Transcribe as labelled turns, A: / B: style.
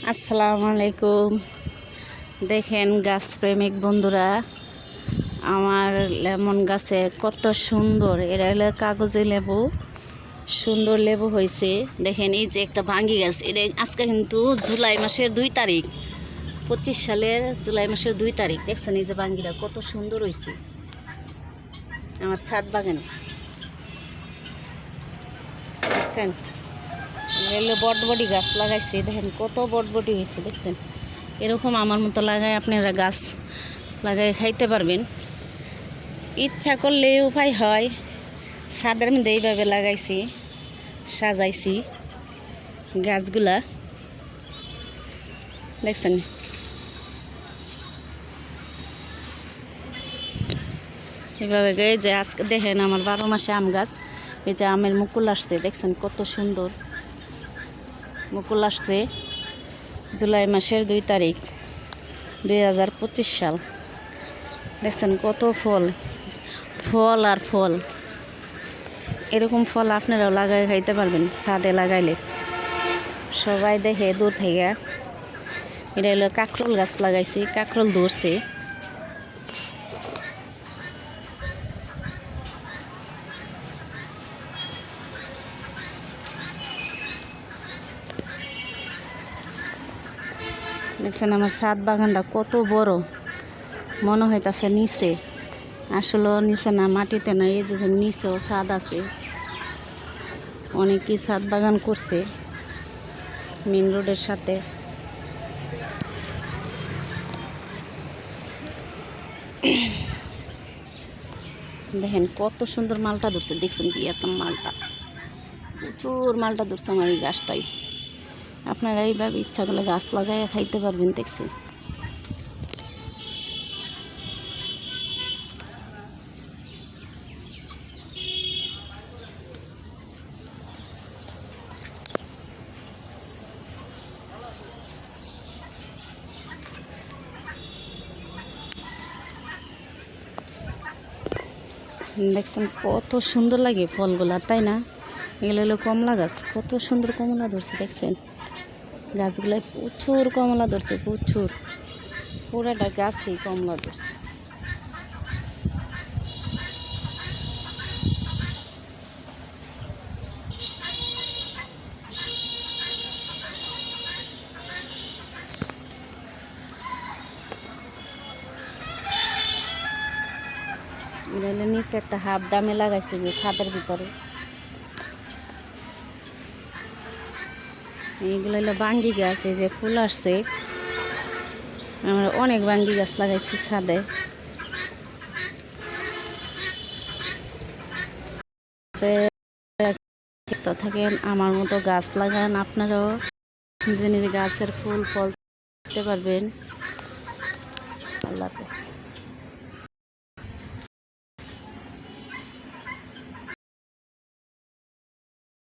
A: আসসালামু আলাইকুম। দেখেন গাছ প্রেমিক বন্ধুরা, আমার লেমন গাছে কত সুন্দর, এরা হলো কাগজে লেবু, সুন্দর লেবু হয়েছে। দেখেন এই যে একটা ভাঙ্গি গাছ, এটা আজকে কিন্তু জুলাই মাসের 2 তারিখ, 25 সালের জুলাই মাসের 2 তারিখ। দেখছেন এই যে ভাঙ্গিটা কত সুন্দর হয়েছে আমার ছাদ বাগানে। দেখছেন এগুলো বটবটি গাছ লাগাইছে, দেখেন কত বটবটি হয়েছে। দেখছেন এরকম আমার মতো লাগায় আপনারা গাছ লাগাই খাইতে পারবেন। ইচ্ছা করলে উপায় হয়। ছাদের মধ্যে এইভাবে লাগাইছি, সাজাইছি গাছগুলা। দেখছেন এইভাবে গায়ে যে আজকে দেখেন আমার 12 মাসে আম গাছ, এই যে আমের মুকুল আসছে। দেখছেন কত সুন্দর মুকুল আসছে। জুলাই মাসের 2 তারিখ 2025 সাল। দেখছেন কত ফল, ফল আর ফল। এরকম ফল আপনারাও লাগাই খাইতে পারবেন ছাদে লাগাইলে। সবাই দেখে দূর থেকে। এটা হলো কাঁকরোল গাছ লাগাইছি, কাঁকরোল ধরছে। দেখছেন আমার ছাদ বাগানটা কত বড়, মনে হইতাছে নিচে, আসলে নিচে না, মাটিতে না, এই যে নিচেও ছাদ আছে। অনেকেই ছাদ বাগান করছে মেন রোডের সাথে। দেখেন কত সুন্দর মালটা ধরছে। দেখছেন কি এত মালটা, প্রচুর মালটা ধরছে আমার এই গাছটাই। আপনারা এইভাবে ইচ্ছা করলে গাছ লাগাই খাইতে পারবেন। দেখছেন দেখছেন কত সুন্দর লাগে ফলগুলা, তাই না? এগুলো হলো কমলা গাছ, কত সুন্দর কমলা ধরছে। দেখছেন গাছগুলায় প্রচুর কমলা ধরছে, প্রচুর, পুরাটা গাছই কমলা ধরছে। এগুলো নিচে একটা হাফ ডামে লাগাইছে যে ছাদের ভিতরে। এইগুলো হলো বাঙ্গি গাছ, এই যে ফুল আসছে। আমরা অনেক বাঙ্গি গাছ লাগাইছি ছাদে। সুস্থ থাকেন, আমার মতো গাছ লাগান আপনারাও, নিজে নিজে গাছের ফুল ফল দিতে পারবেন। আল্লাহ হাফেজ।